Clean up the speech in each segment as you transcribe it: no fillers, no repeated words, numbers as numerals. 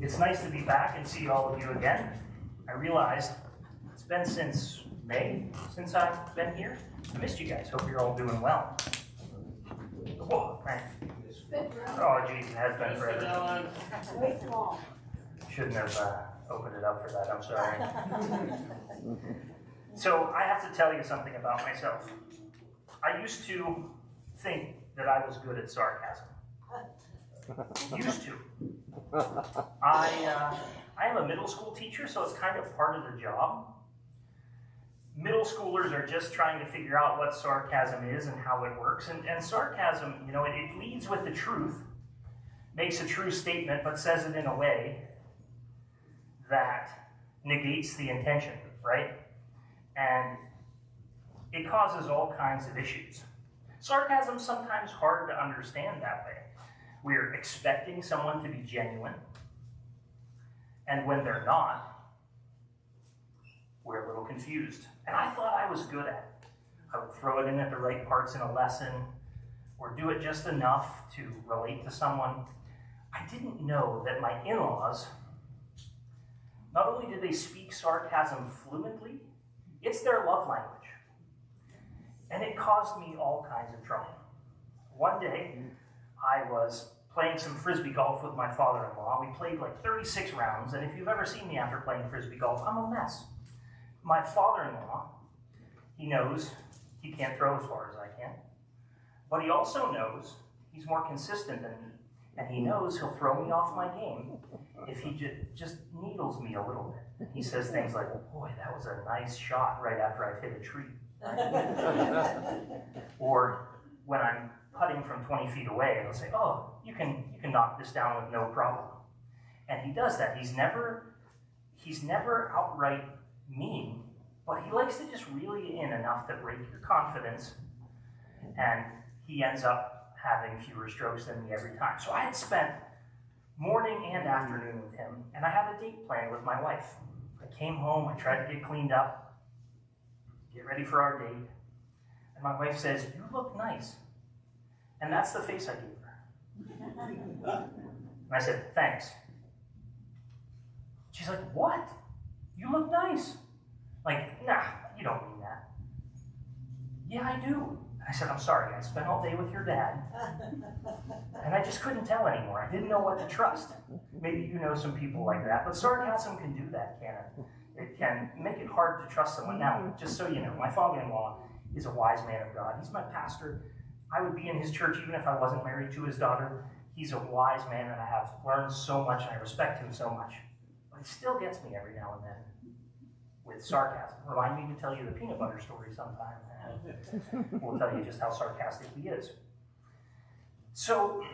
It's nice to be back and see all of you again. I realized it's been since May since I've been here. I missed you guys. Hope you're all doing well. Whoa, man. Oh, geez, it has been forever. Shouldn't have opened it up for that. I'm sorry. So I have to tell you something about myself. I used to think that I was good at sarcasm. Used to. I am a middle school teacher, so it's kind of part of the job. Middle schoolers are just trying to figure out what sarcasm is and how it works. And sarcasm, you know, it leads with the truth, makes a true statement, but says it in a way that negates the intention, right? And it causes all kinds of issues. Sarcasm's sometimes hard to understand that way. We're expecting someone to be genuine, and when they're not, we're a little confused. And I thought I was good at it. I would throw it in at the right parts in a lesson, or do it just enough to relate to someone. I didn't know that my in-laws, not only did they speak sarcasm fluently, it's their love language. And it caused me all kinds of trouble. One day, I was playing some frisbee golf with my father-in-law. We played like 36 rounds, and if you've ever seen me after playing frisbee golf, I'm a mess. My father-in-law, he knows he can't throw as far as I can, but he also knows he's more consistent than me, and he knows he'll throw me off my game if he just needles me a little bit. He says things like, "Oh boy, that was a nice shot," right after I've hit a tree. Or when I'm putting from 20 feet away, he'll say, "Oh, you can knock this down with no problem." And he does that. He's never outright mean, but he likes to just reel you in enough to break your confidence, and he ends up having fewer strokes than me every time. So I had spent morning and afternoon with him, and I had a date planned with my wife. I came home, I tried to get cleaned up, get ready for our date, and my wife says, "You look nice." And that's the face I gave her. And I said, "Thanks." She's like, "What? You look nice." Like, "Nah, you don't mean that." "Yeah, I do." And I said, "I'm sorry, I spent all day with your dad, and I just couldn't tell anymore. I didn't know what to trust." Maybe you know some people like that, but sarcasm can do that, can it? It can make it hard to trust someone. Now, just so you know, my father-in-law is a wise man of God. He's my pastor. I would be in his church even if I wasn't married to his daughter. He's a wise man, and I have learned so much, and I respect him so much. But he still gets me every now and then with sarcasm. Remind me to tell you the peanut butter story sometime, and we'll tell you just how sarcastic he is. So,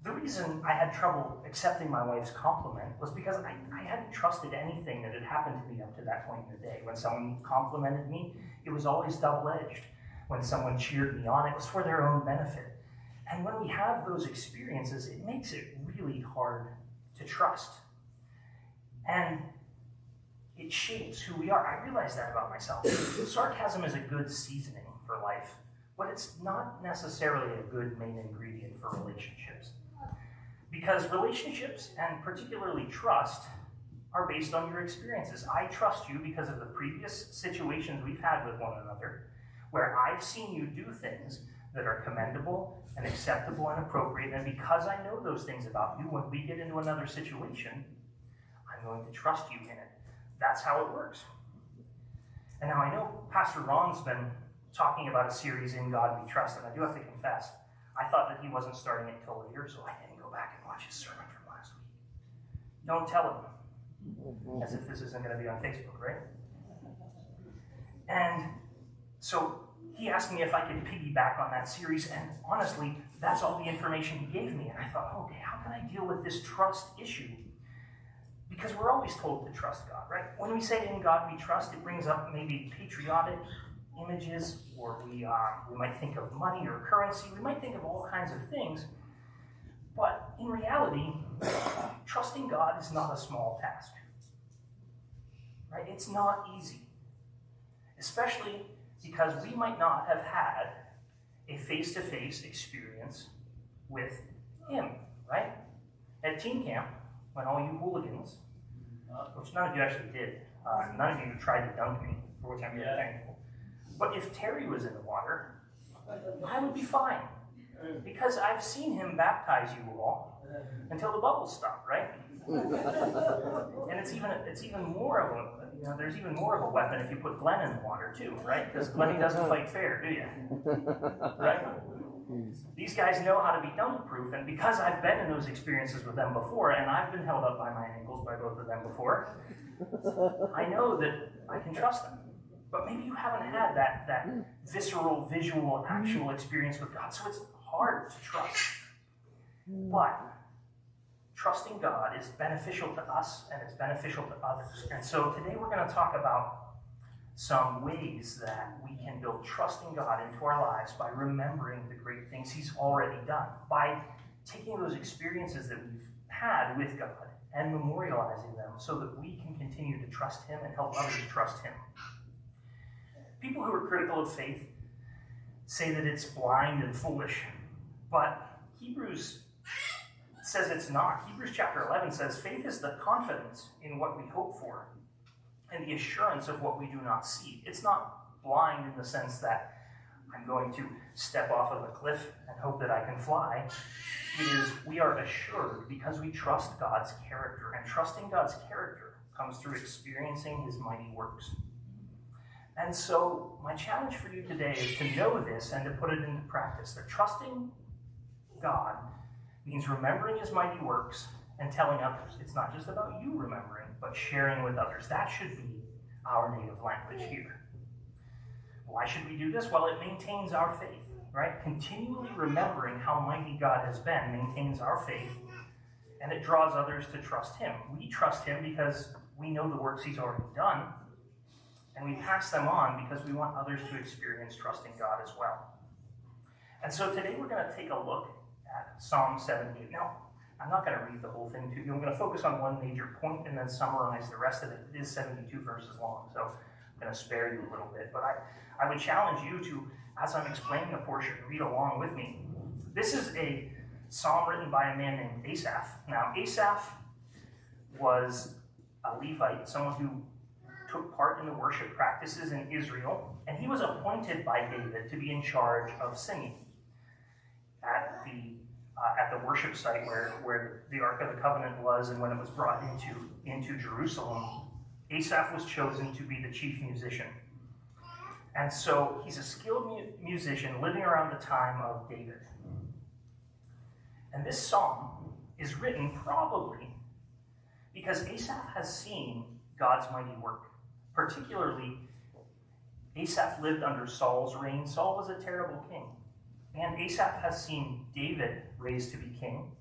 the reason I had trouble accepting my wife's compliment was because I hadn't trusted anything that had happened to me up to that point in the day. When someone complimented me, it was always double-edged. When someone cheered me on, it was for their own benefit. And when we have those experiences, it makes it really hard to trust. And it shapes who we are. I realize that about myself. Sarcasm is a good seasoning for life, but it's not necessarily a good main ingredient for relationships. Because relationships, and particularly trust, are based on your experiences. I trust you because of the previous situations we've had with one another, where I've seen you do things that are commendable and acceptable and appropriate, and because I know those things about you, when we get into another situation, I'm going to trust you in it. That's how it works. And now I know Pastor Ron's been talking about a series, In God We Trust, and I do have to confess, I thought that he wasn't starting it till later, so I didn't go back and watch his sermon from last week. Don't tell him, as if this isn't going to be on Facebook, right? And so he asked me if I could piggyback on that series, and honestly, that's all the information he gave me. And I thought, okay, how can I deal with this trust issue? Because we're always told to trust God, right? When we say in God we trust, it brings up maybe patriotic images, or we might think of money or currency. We might think of all kinds of things. But in reality, trusting God is not a small task, right? It's not easy, especially because we might not have had a face-to-face experience with him, right? At teen camp, when all you hooligans, which none of you actually did, none of you tried to dunk me, for which I'm very thankful. But if Terry was in the water, I would be fine, because I've seen him baptize you all until the bubbles stop, right? And it's even more of a, there's even more of a weapon if you put Glenn in the water too, right? Because Glenn doesn't fight fair, do you? Right? These guys know how to be dunk-proof, and because I've been in those experiences with them before, and I've been held up by my ankles by both of them before, I know that I can trust them. But maybe you haven't had that visceral, visual, actual experience with God, so it's hard to trust. But trusting God is beneficial to us, and it's beneficial to others. And so today we're going to talk about some ways that we can build trusting God into our lives by remembering the great things He's already done, by taking those experiences that we've had with God and memorializing them so that we can continue to trust Him and help others trust Him. People who are critical of faith say that it's blind and foolish, but Hebrews says it's not. Hebrews chapter 11 says faith is the confidence in what we hope for and the assurance of what we do not see. It's not blind in the sense that I'm going to step off of a cliff and hope that I can fly. It is we are assured because we trust God's character, and trusting God's character comes through experiencing His mighty works. And so my challenge for you today is to know this and to put it into practice, that trusting God means remembering His mighty works and telling others. It's not just about you remembering, but sharing with others. That should be our native language here. Why should we do this? Well, it maintains our faith, right? Continually remembering how mighty God has been maintains our faith, and it draws others to trust Him. We trust Him because we know the works He's already done, and we pass them on because we want others to experience trusting God as well. And so today we're going to take a look at Psalm 78. Now, I'm not going to read the whole thing to you. I'm going to focus on one major point and then summarize the rest of it. It is 72 verses long, so I'm going to spare you a little bit. But I would challenge you to, as I'm explaining a portion, read along with me. This is a psalm written by a man named Asaph. Now, Asaph was a Levite, someone who took part in the worship practices in Israel, and he was appointed by David to be in charge of singing at the worship site where the Ark of the Covenant was, and when it was brought into Jerusalem, Asaph was chosen to be the chief musician. And so he's a skilled musician living around the time of David. And this psalm is written probably because Asaph has seen God's mighty work. Particularly, Asaph lived under Saul's reign. Saul was a terrible king. And Asaph has seen David raised to be king.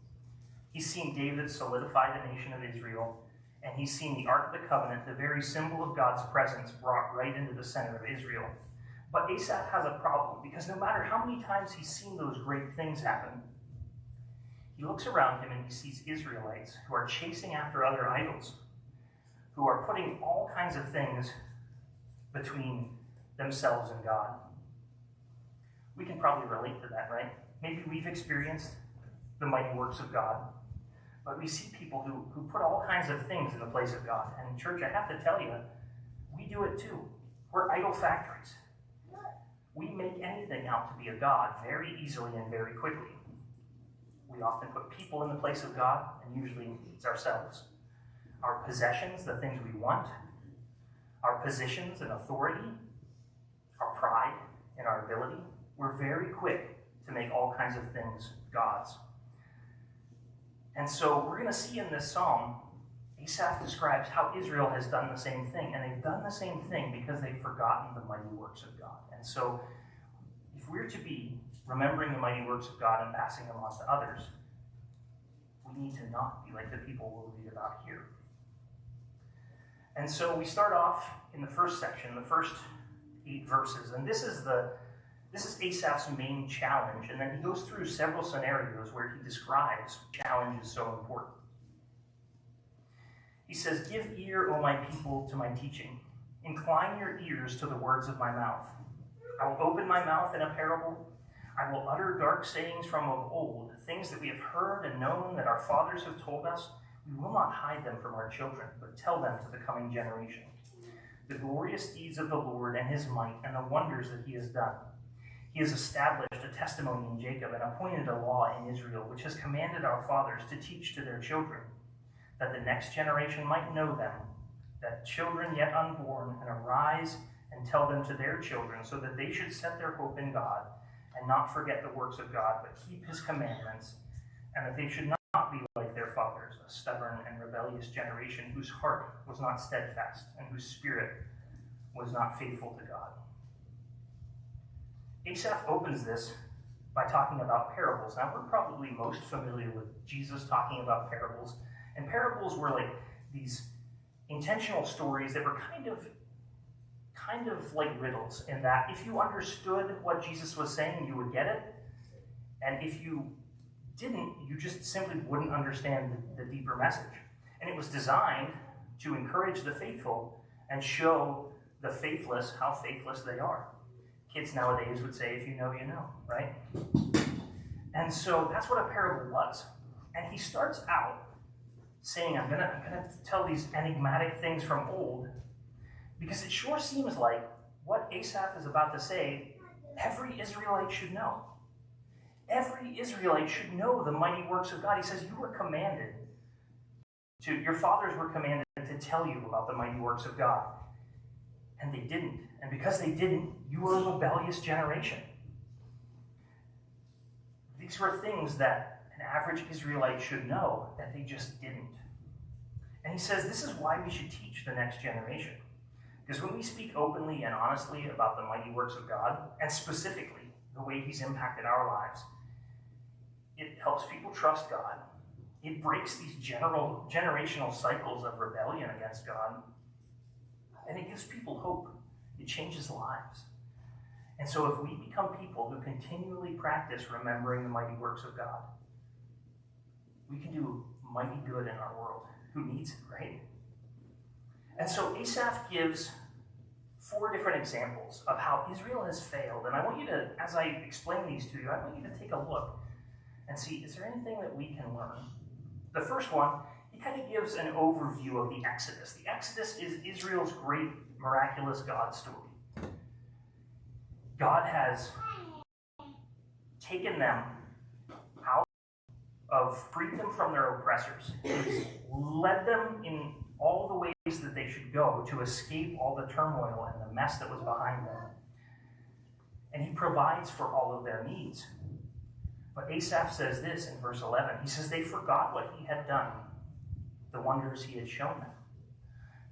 He's seen David solidify the nation of Israel. And he's seen the Ark of the Covenant, the very symbol of God's presence, brought right into the center of Israel. But Asaph has a problem, because no matter how many times he's seen those great things happen, he looks around him and he sees Israelites who are chasing after other idols, who are putting all kinds of things between themselves and God. We can probably relate to that, right? Maybe we've experienced the mighty works of God, but we see people who put all kinds of things in the place of God. And church, I have to tell you, we do it too. We're idol factories. We make anything out to be a God very easily and very quickly. We often put people in the place of God, and usually it's ourselves. Our possessions, the things we want, our positions and authority, our pride and our ability, we're very quick to make all kinds of things gods. And so we're going to see in this psalm, Asaph describes how Israel has done the same thing, and they've done the same thing because they've forgotten the mighty works of God. And so if we're to be remembering the mighty works of God and passing them on to others, we need to not be like the people we'll read about here. And so we start off in the first section, the first 8 verses, and this is Asaph's main challenge, and then he goes through several scenarios where he describes challenge is so important. He says, "Give ear, O my people, to my teaching. Incline your ears to the words of my mouth. I will open my mouth in a parable. I will utter dark sayings from of old, things that we have heard and known that our fathers have told us. We will not hide them from our children, but tell them to the coming generation. The glorious deeds of the Lord and his might and the wonders that he has done. He has established a testimony in Jacob and appointed a law in Israel, which has commanded our fathers to teach to their children, that the next generation might know them, that children yet unborn, and arise and tell them to their children, so that they should set their hope in God and not forget the works of God, but keep his commandments, and that they should not be like their fathers, a stubborn and rebellious generation whose heart was not steadfast and whose spirit was not faithful to God. Asaph opens this by talking about parables. Now, we're probably most familiar with Jesus talking about parables, and parables were like these intentional stories that were kind of like riddles, in that if you understood what Jesus was saying, you would get it, and if you didn't, you just simply wouldn't understand the deeper message. And it was designed to encourage the faithful and show the faithless how faithless they are. Kids nowadays would say, if you know, you know, right? And so that's what a parable was. And he starts out saying, I'm gonna tell these enigmatic things from old, because it sure seems like what Asaph is about to say, every Israelite should know. Every Israelite should know the mighty works of God. He says, your fathers were commanded to tell you about the mighty works of God. And they didn't. And because they didn't, you were a rebellious generation. These were things that an average Israelite should know that they just didn't. And he says this is why we should teach the next generation. Because when we speak openly and honestly about the mighty works of God, and specifically the way he's impacted our lives, it helps people trust God. It breaks these generational cycles of rebellion against God. And it gives people hope. It changes lives. And so if we become people who continually practice remembering the mighty works of God, we can do mighty good in our world. Who needs it, right? And so Asaph gives 4 different examples of how Israel has failed. And I want you to, as I explain these to you, I want you to take a look and see, is there anything that we can learn? The first one, he kind of gives an overview of the Exodus. The Exodus is Israel's great miraculous God story. God has taken them out of, freed them from their oppressors. He's led them in all the ways that they should go to escape all the turmoil and the mess that was behind them. And he provides for all of their needs. But Asaph says this in verse 11. He says, they forgot what he had done, the wonders he had shown them.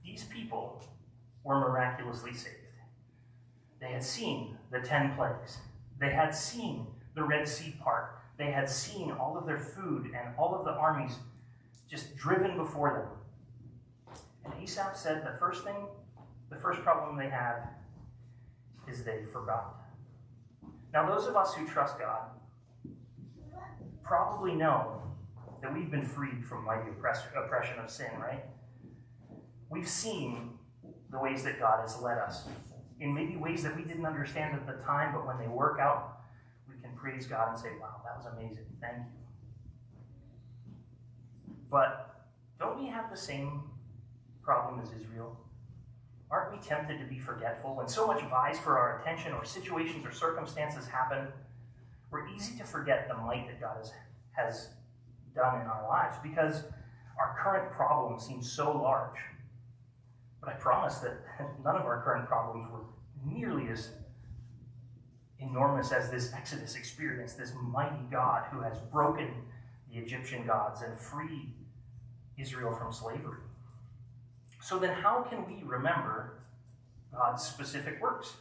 These people were miraculously saved. They had seen the 10 plagues. They had seen the Red Sea part. They had seen all of their food and all of the armies just driven before them. And Asaph said the first problem they had is they forgot. Now, those of us who trust God probably know that we've been freed from mighty oppression of sin, right? We've seen the ways that God has led us in maybe ways that we didn't understand at the time, but when they work out, we can praise God and say, wow, that was amazing. Thank you. But don't we have the same problem as Israel? Aren't we tempted to be forgetful when so much vies for our attention, or situations or circumstances happen? We're easy to forget the might that God has done in our lives because our current problem seems so large. But I promise that none of our current problems were nearly as enormous as this Exodus experience, this mighty God who has broken the Egyptian gods and freed Israel from slavery. So then how can we remember God's specific works?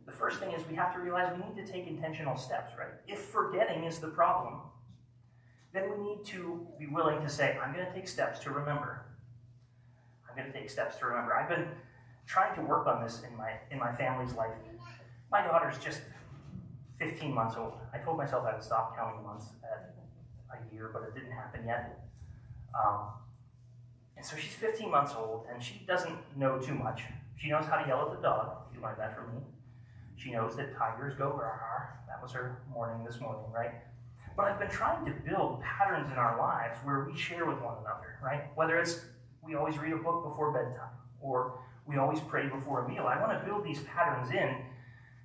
The first thing is we have to realize we need to take intentional steps, right? If forgetting is the problem, then we need to be willing to say, I'm going to take steps to remember. I'm going to take steps to remember. I've been trying to work on this in my family's life. My daughter's just 15 months old. I told myself I would stop counting months at a year, but it didn't happen yet. And so she's 15 months old, and she doesn't know too much. She knows how to yell at the dog. You learned that from me. She knows that tigers go rawr. That was her morning this morning, right? But I've been trying to build patterns in our lives where we share with one another, right? Whether it's we always read a book before bedtime, or we always pray before a meal. I want to build these patterns in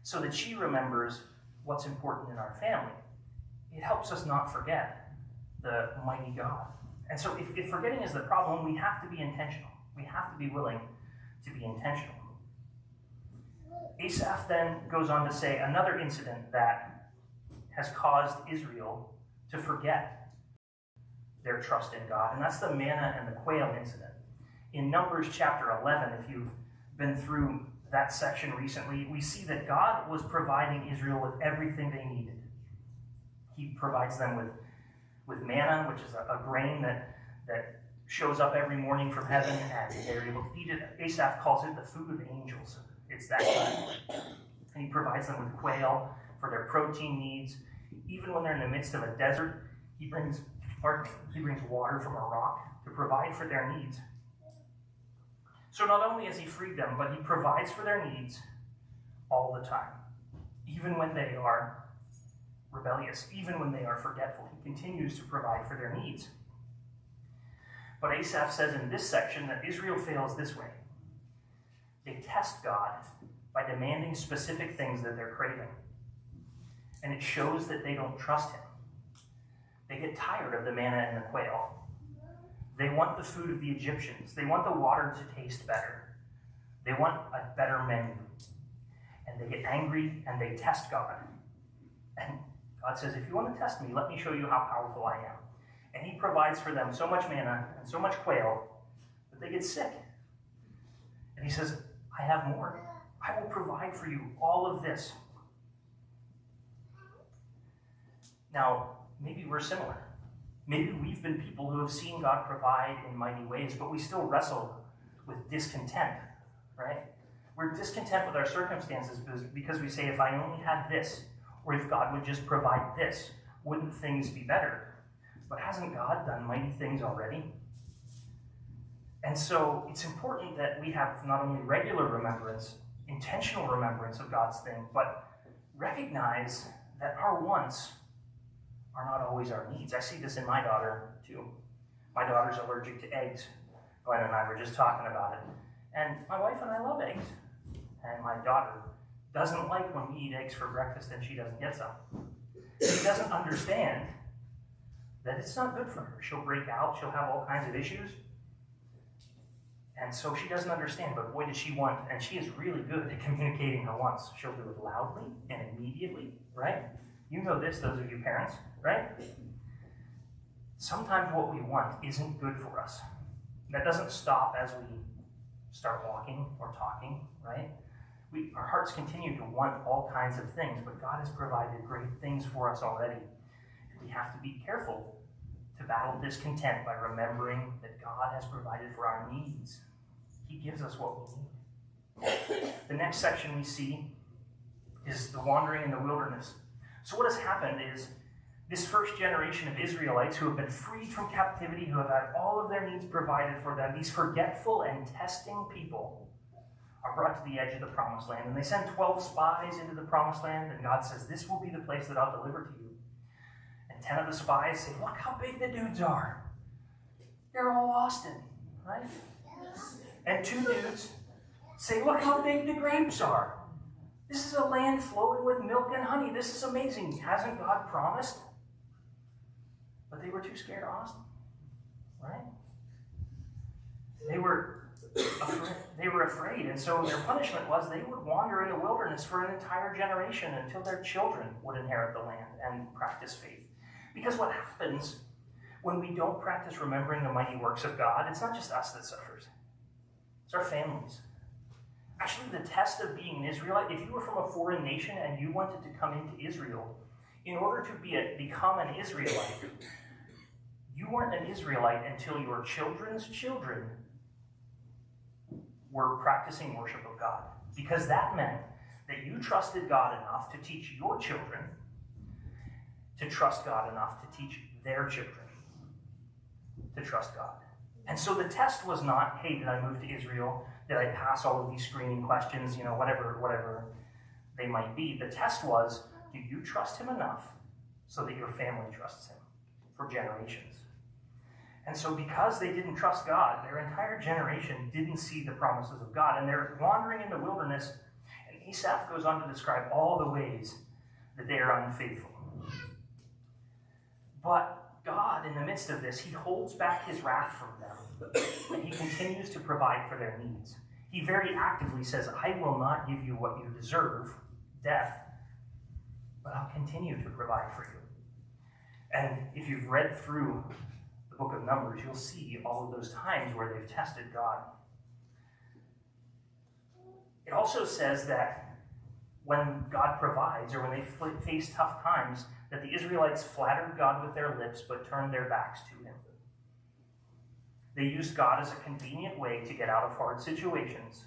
so that she remembers what's important in our family. It helps us not forget the mighty God. And so if forgetting is the problem, we have to be intentional. We have to be willing to be intentional. Asaph then goes on to say another incident that has caused Israel to forget their trust in God, and that's the manna and the quail incident. In Numbers chapter 11, if you've been through that section recently, we see that God was providing Israel with everything they needed. He provides them with manna, which is a grain that shows up every morning from heaven, and they're able to eat it. Asaph calls it the food of angels. It's that good. And he provides them with quail for their protein needs. Even when they're in the midst of a desert, he brings water from a rock to provide for their needs. So not only has he freed them, but he provides for their needs all the time. Even when they are rebellious, even when they are forgetful, he continues to provide for their needs. But Asaph says in this section that Israel fails this way. They test God by demanding specific things that they're craving. And it shows that they don't trust him. They get tired of the manna and the quail. They want the food of the Egyptians. They want the water to taste better. They want a better menu. And they get angry and they test God. And God says, if you want to test me, let me show you how powerful I am. And he provides for them so much manna and so much quail that they get sick. And he says, I have more. I will provide for you all of this. Now, maybe we're similar. Maybe we've been people who have seen God provide in mighty ways, but we still wrestle with discontent, right? We're discontent with our circumstances because we say, if I only had this, or if God would just provide this, wouldn't things be better? But hasn't God done mighty things already? And so it's important that we have not only regular remembrance, intentional remembrance of God's thing, but recognize that our wants are not always our needs. I see this in my daughter, too. My daughter's allergic to eggs. Glenn and I were just talking about it. And my wife and I love eggs. And my daughter doesn't like when we eat eggs for breakfast and she doesn't get some. She doesn't understand that it's not good for her. She'll break out. She'll have all kinds of issues. And so she doesn't understand, but boy, does she want, and she is really good at communicating her wants. She'll do it loudly and immediately, right? You know this, those of you parents, right? Sometimes what we want isn't good for us. That doesn't stop as we start walking or talking, right? Our hearts continue to want all kinds of things, but God has provided great things for us already. And we have to be careful to battle discontent by remembering that God has provided for our needs. He gives us what we need. The next section we see is the wandering in the wilderness. So what has happened is this first generation of Israelites who have been freed from captivity, who have had all of their needs provided for them, these forgetful and testing people are brought to the edge of the promised land. And they send 12 spies into the promised land, and God says, this will be the place that I'll deliver to you. And 10 of the spies say, look how big the dudes are. They're all Austin, right? And 2 dudes say, look how big the grapes are. This is a land flowing with milk and honey. This is amazing. Hasn't God promised? But they were too scared of Austin, right? They were afraid, and so their punishment was they would wander in the wilderness for an entire generation until their children would inherit the land and practice faith. Because what happens when we don't practice remembering the mighty works of God, it's not just us that suffers. It's our families. Actually, the test of being an Israelite, if you were from a foreign nation and you wanted to come into Israel, in order to become an Israelite, you weren't an Israelite until your children's children were practicing worship of God. Because that meant that you trusted God enough to teach your children to trust God enough to teach their children to trust God. And so the test was not, hey, did I move to Israel? Did I pass all of these screening questions? Whatever they might be. The test was, do you trust him enough so that your family trusts him for generations? And so because they didn't trust God, their entire generation didn't see the promises of God, and they're wandering in the wilderness, and Asaph goes on to describe all the ways that they are unfaithful. But God, in the midst of this, he holds back his wrath from them, and he continues to provide for their needs. He very actively says, I will not give you what you deserve, death, but I'll continue to provide for you. And if you've read through the book of Numbers, you'll see all of those times where they've tested God. It also says that when God provides, or when they face tough times, that the Israelites flattered God with their lips, but turned their backs to him. They used God as a convenient way to get out of hard situations.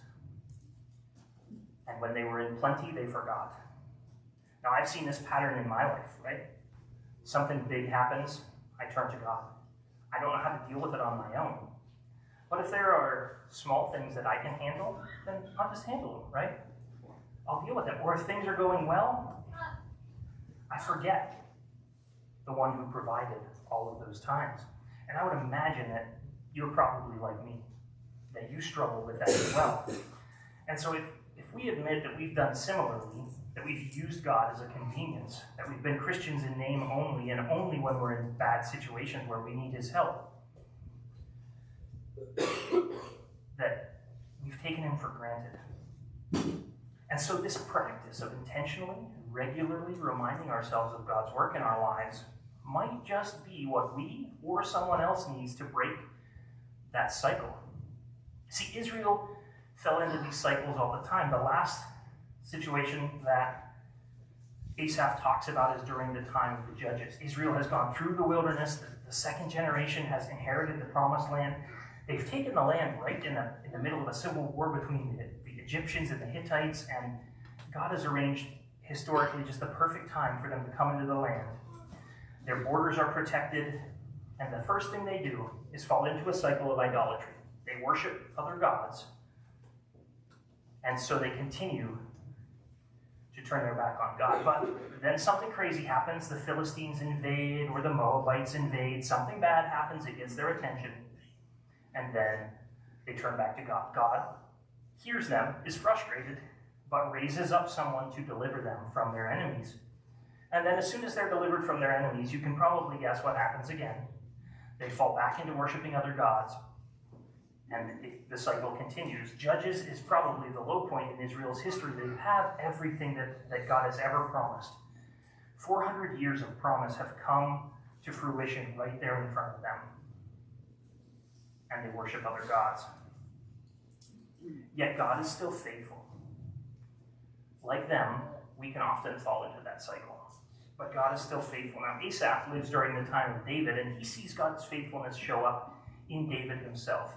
And when they were in plenty, they forgot. Now, I've seen this pattern in my life, right? Something big happens, I turn to God. I don't know how to deal with it on my own. But if there are small things that I can handle, then I'll just handle them, right? I'll deal with them. Or if things are going well, I forget the one who provided all of those times. And I would imagine that you're probably like me, that you struggle with that as well. And so if we admit that we've done similarly, that we've used God as a convenience, that we've been Christians in name only, and only when we're in bad situations where we need his help, that we've taken him for granted. And so this practice of intentionally, regularly reminding ourselves of God's work in our lives might just be what we or someone else needs to break that cycle. See, Israel fell into these cycles all the time. The last situation that Asaph talks about is during the time of the judges. Israel has gone through the wilderness. The second generation has inherited the promised land. They've taken the land right in the middle of a civil war between the Egyptians and the Hittites, and God has arranged historically just the perfect time for them to come into the land. Their borders are protected, and the first thing they do is fall into a cycle of idolatry. They worship other gods, and so they continue to turn their back on God. But then something crazy happens. The Philistines invade, or the Moabites invade. Something bad happens. It gets their attention. And then they turn back to God. God hears them, is frustrated, but raises up someone to deliver them from their enemies. And then as soon as they're delivered from their enemies, you can probably guess what happens again. They fall back into worshiping other gods, and the cycle continues. Judges is probably the low point in Israel's history. They have everything that God has ever promised. 400 years of promise have come to fruition right there in front of them. And they worship other gods. Yet God is still faithful. Like them, we can often fall into that cycle. But God is still faithful. Now, Asaph lives during the time of David, and he sees God's faithfulness show up in David himself.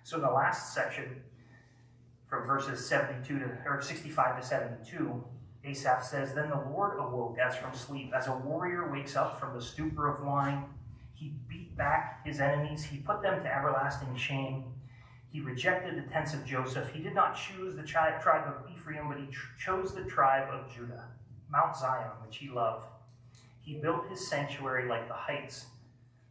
So in the last section, from verses 65 to 72, Asaph says, Then the Lord awoke as from sleep, as a warrior wakes up from the stupor of wine. He beat back his enemies. He put them to everlasting shame. He rejected the tents of Joseph. He did not choose the tribe of Ephraim, but he chose the tribe of Judah, Mount Zion, which he loved. He built his sanctuary like the heights,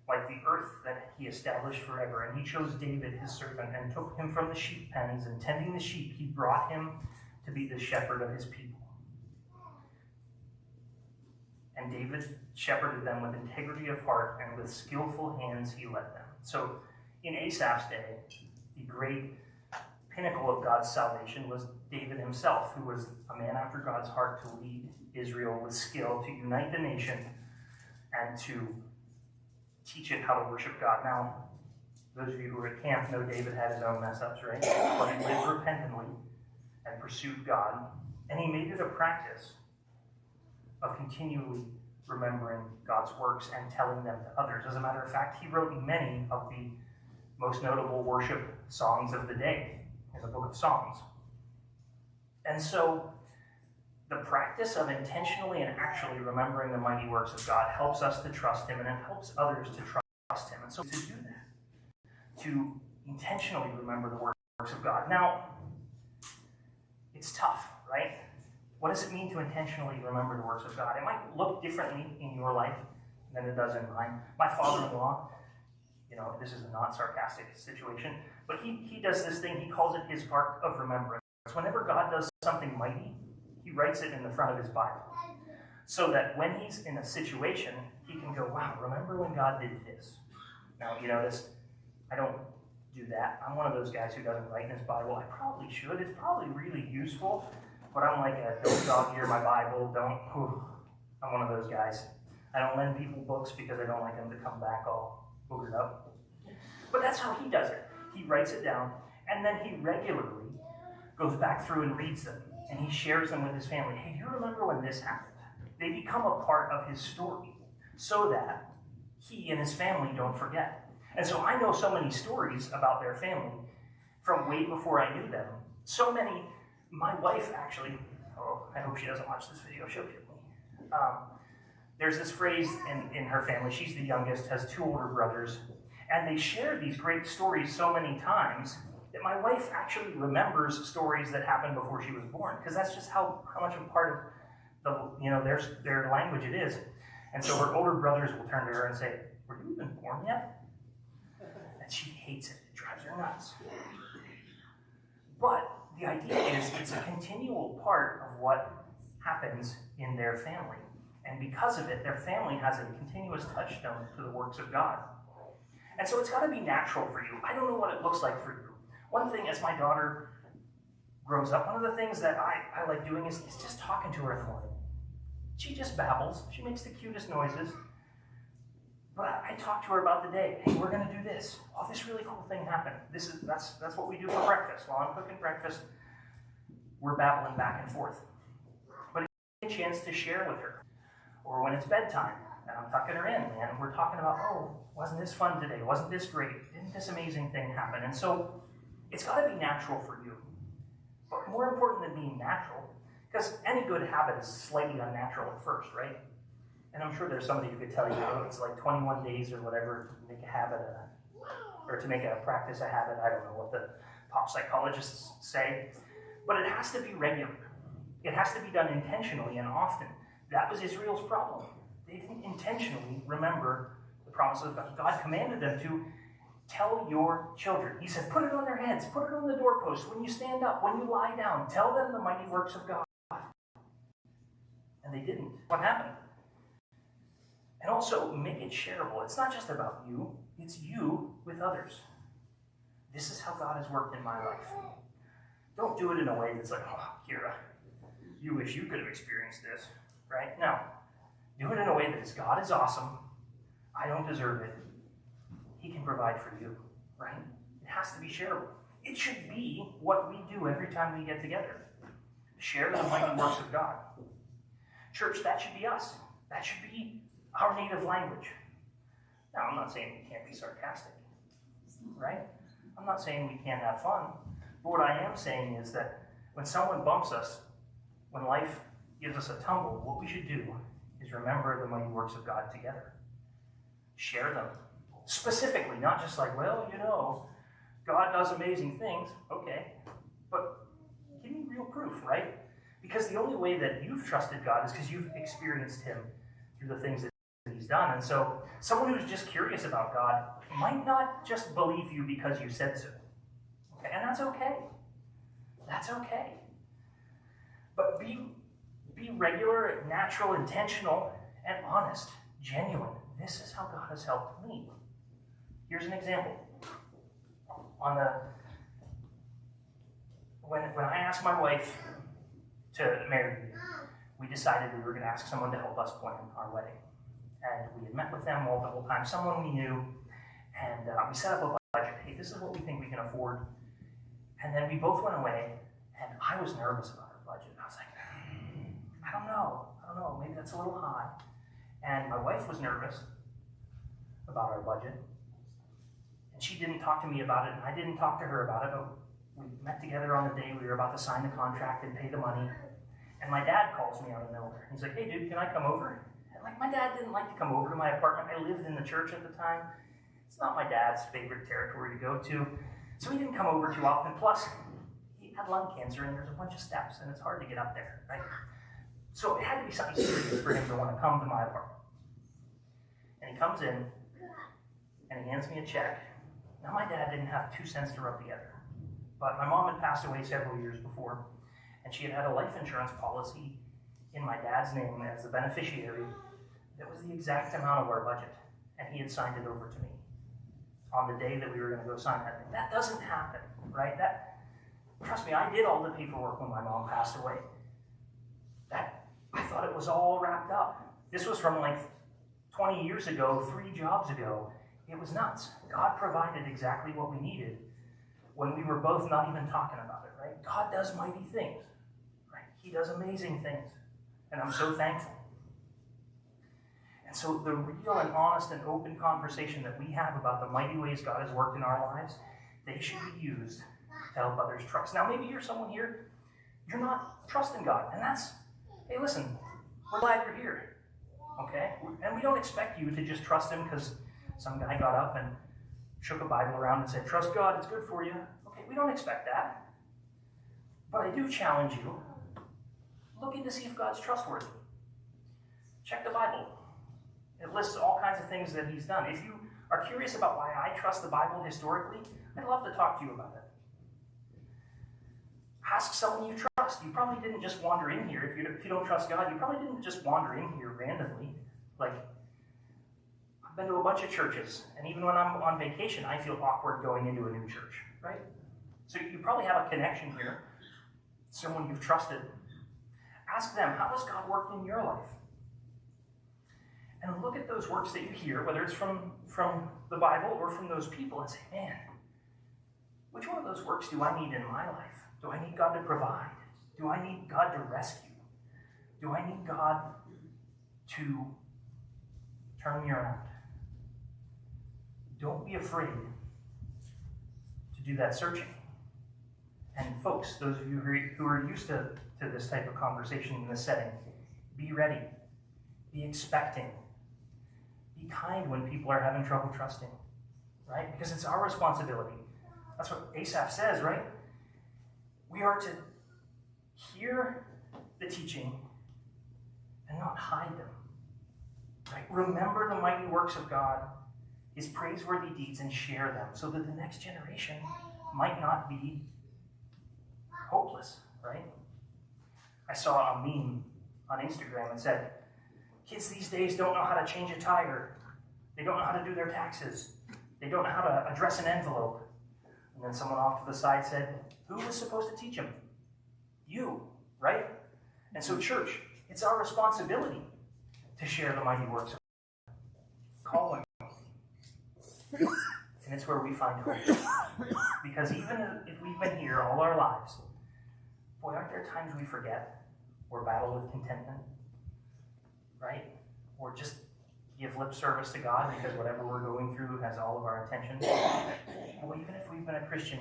like the earth that he established forever. And he chose David, his servant, and took him from the sheep pens, and tending the sheep, he brought him to be the shepherd of his people. And David shepherded them with integrity of heart, and with skillful hands he led them. So in Asaph's day, the great pinnacle of God's salvation was David himself, who was a man after God's heart to lead Israel with skill, to unite the nation, and to teach it how to worship God. Now, those of you who are at camp know David had his own mess-ups, right? But he lived repentantly and pursued God, and he made it a practice of continually remembering God's works and telling them to others. As a matter of fact, he wrote many of the most notable worship songs of the day in the book of Psalms. And so the practice of intentionally and actually remembering the mighty works of God helps us to trust him, and it helps others to trust him. And so to do that, to intentionally remember the works of God. Now, it's tough, right? What does it mean to intentionally remember the works of God? It might look differently in your life than it does in mine. My father-in-law, this is a not sarcastic situation, but he does this thing, he calls it his ark of remembrance. Whenever God does something mighty, he writes it in the front of his Bible, so that when he's in a situation, he can go, wow, remember when God did this? Now, you notice, I don't do that. I'm one of those guys who doesn't write in his Bible. I probably should. It's probably really useful, but I'm like, don't dog-ear my Bible, I'm one of those guys. I don't lend people books because I don't like them to come back all boogered up. But that's how he does it. He writes it down, and then he regularly goes back through and reads them, and he shares them with his family. Hey, do you remember when this happened? They become a part of his story so that he and his family don't forget. And so I know so many stories about their family from way before I knew them. So many, my wife actually, I hope she doesn't watch this video, she'll kill me. There's this phrase in her family, she's the youngest, has 2 older brothers, and they share these great stories so many times that my wife actually remembers stories that happened before she was born, because that's just how much of a part of their language it is. And so her older brothers will turn to her and say, were you even born yet? And she hates it. It drives her nuts. But the idea is it's a continual part of what happens in their family. And because of it, their family has a continuous touchstone to the works of God. And so it's got to be natural for you. I don't know what it looks like for you. One thing, as my daughter grows up, one of the things that I like doing is just talking to her in the morning. She just babbles. She makes the cutest noises. But I talk to her about the day. Hey, we're going to do this. Oh, this really cool thing happened. That's what we do for breakfast. While I'm cooking breakfast, we're babbling back and forth. But it's a chance to share with her. Or when it's bedtime, and I'm tucking her in, and we're talking about, oh, wasn't this fun today? Wasn't this great? Didn't this amazing thing happen? And so it's got to be natural for you. But more important than being natural, because any good habit is slightly unnatural at first, right? And I'm sure there's somebody who could tell you, it's like 21 days or whatever to make a habit, or to make a practice a habit. I don't know what the pop psychologists say. But it has to be regular. It has to be done intentionally and often. That was Israel's problem. They didn't intentionally remember the promises of God. God commanded them to tell your children. He said, put it on their heads, put it on the doorpost, when you stand up, when you lie down, tell them the mighty works of God. And they didn't. What happened? And also, make it shareable. It's not just about you, it's you with others. This is how God has worked in my life. Don't do it in a way that's like, oh, Kira, you wish you could have experienced this, right? No. Do it in a way that is, God is awesome. I don't deserve it. He can provide for you, right? It has to be shareable. It should be what we do every time we get together. Share the mighty works of God. Church, that should be us. That should be our native language. Now, I'm not saying we can't be sarcastic, right? I'm not saying we can't have fun. But what I am saying is that when someone bumps us, when life gives us a tumble, what we should do is remember the mighty works of God together. Share them. Specifically, not just like, well, God does amazing things. Okay. But give me real proof, right? Because the only way that you've trusted God is because you've experienced Him through the things that He's done. And so someone who's just curious about God might not just believe you because you said so. Okay? And that's okay. That's okay. But be regular, natural, intentional, and honest, genuine. This is how God has helped me. Here's an example. When I asked my wife to marry me, we decided we were going to ask someone to help us plan our wedding. And we had met with them multiple times, someone we knew, and we set up a budget. Hey, this is what we think we can afford. And then we both went away, and I was nervous about our budget. I was like, I don't know, maybe that's a little high. And my wife was nervous about our budget. And she didn't talk to me about it, and I didn't talk to her about it, but we met together on the day we were about to sign the contract and pay the money. And my dad calls me out of nowhere. He's like, hey dude, can I come over? And my dad didn't like to come over to my apartment. I lived in the church at the time. It's not my dad's favorite territory to go to. So he didn't come over too often. Plus, had lung cancer, and there's a bunch of steps, and it's hard to get up there, right? So it had to be something serious for him to want to come to my apartment. And he comes in, and he hands me a check. Now, my dad didn't have 2 cents to rub together, but my mom had passed away several years before, and she had had a life insurance policy in my dad's name as the beneficiary that was the exact amount of our budget, and he had signed it over to me on the day that we were going to go sign that thing. That doesn't happen, right? Trust me, I did all the paperwork when my mom passed away. I thought it was all wrapped up. This was from like 20 years ago, 3 jobs ago. It was nuts. God provided exactly what we needed when we were both not even talking about it, right? God does mighty things, right? He does amazing things, and I'm so thankful. And so the real and honest and open conversation that we have about the mighty ways God has worked in our lives, they should be used to help others trust. Now, maybe you're someone here, you're not trusting God, and hey, listen, we're glad you're here, okay? And we don't expect you to just trust him because some guy got up and shook a Bible around and said, trust God, it's good for you. Okay, we don't expect that. But I do challenge you, look in to see if God's trustworthy. Check the Bible. It lists all kinds of things that he's done. If you are curious about why I trust the Bible historically, I'd love to talk to you about it. Ask someone you trust. You probably didn't just wander in here. If you don't trust God, you probably didn't just wander in here randomly. Like, I've been to a bunch of churches, and even when I'm on vacation, I feel awkward going into a new church, right? So you probably have a connection here, someone you've trusted. Ask them, how has God worked in your life? And look at those works that you hear, whether it's from the Bible or from those people, and say, man, which one of those works do I need in my life? Do I need God to provide? Do I need God to rescue? Do I need God to turn me around? Don't be afraid to do that searching. And folks, those of you who are used to this type of conversation in this setting, be ready. Be expecting. Be kind when people are having trouble trusting, right? Because it's our responsibility. That's what Asaph says, right? We are to hear the teaching and not hide them, right? Remember the mighty works of God, his praiseworthy deeds, and share them so that the next generation might not be hopeless, right? I saw a meme on Instagram that said, kids these days don't know how to change a tire. They don't know how to do their taxes. They don't know how to address an envelope. And then someone off to the side said, who was supposed to teach them? You, right? And so church, it's our responsibility to share the mighty works of God. Calling. And it's where we find hope. Because even if we've been here all our lives, boy, aren't there times we forget or battle with contentment? Right? Or just give lip service to God because whatever we're going through has all of our attention. Well, even if we've been a Christian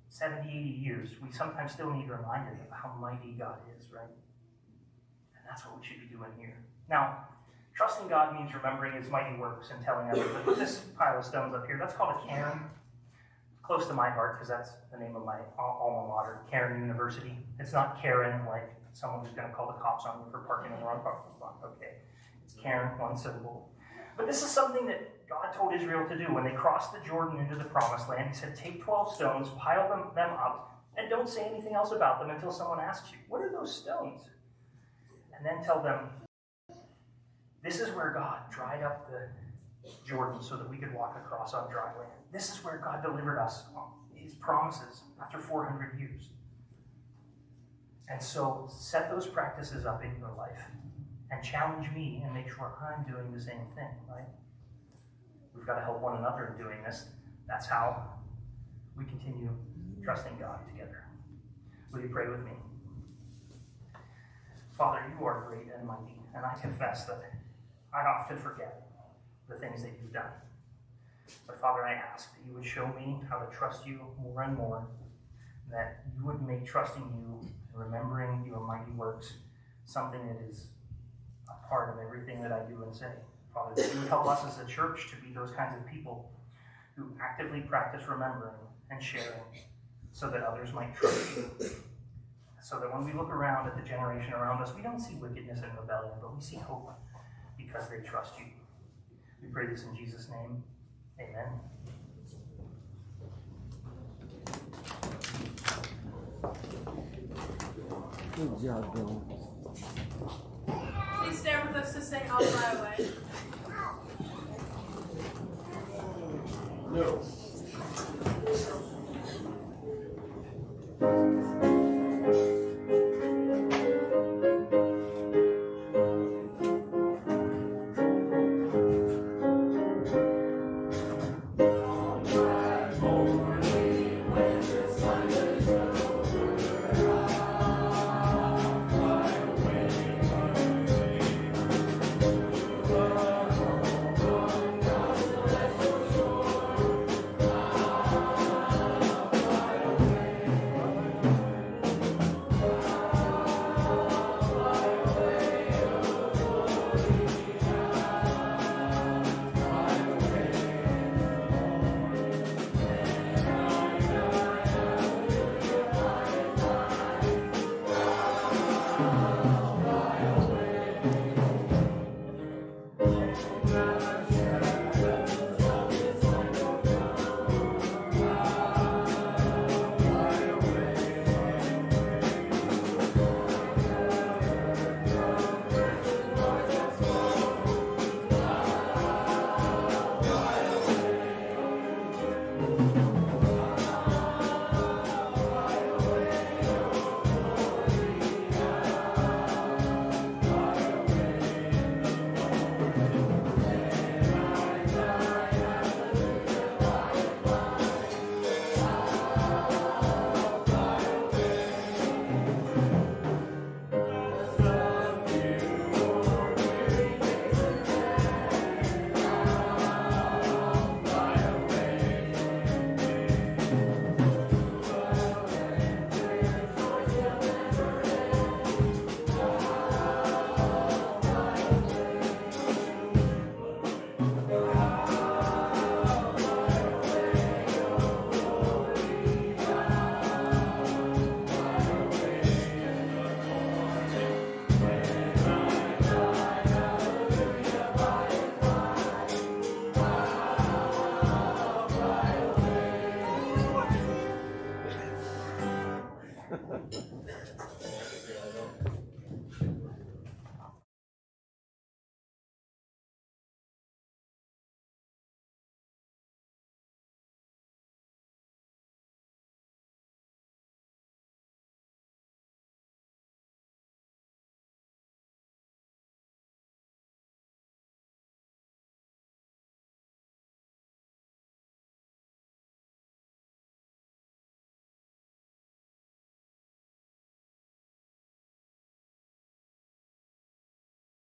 70, 80 years, we sometimes still need reminded of how mighty God is, right? And that's what we should be doing here. Now, trusting God means remembering his mighty works and telling others. But this pile of stones up here, that's called a cairn. Close to my heart because that's the name of my alma mater, Cairn University. It's not Karen, like someone who's going to call the cops on you for parking in the wrong parking spot. Okay. It's Cairn, one syllable. But this is something that God told Israel to do when they crossed the Jordan into the promised land. He said, take 12 stones, pile them up, and don't say anything else about them until someone asks you, what are those stones? And then tell them, this is where God dried up the Jordan so that we could walk across on dry land. This is where God delivered us his promises after 400 years. And so set those practices up in your life and challenge me and make sure I'm doing the same thing, right? We've got to help one another in doing this. That's how we continue trusting God together. Will you pray with me? Father, you are great and mighty, and I confess that I often forget the things that you've done. But Father, I ask that you would show me how to trust you more and more, that you would make trusting you and remembering your mighty works something that is a part of everything that I do and say. Father, that you would help us as a church to be those kinds of people who actively practice remembering and sharing so that others might trust you. So that when we look around at the generation around us, we don't see wickedness and rebellion, but we see hope because they trust you. We pray this in Jesus' name. Amen. Good job, Bill. Please stand with us to sing I'll Fly Away. No.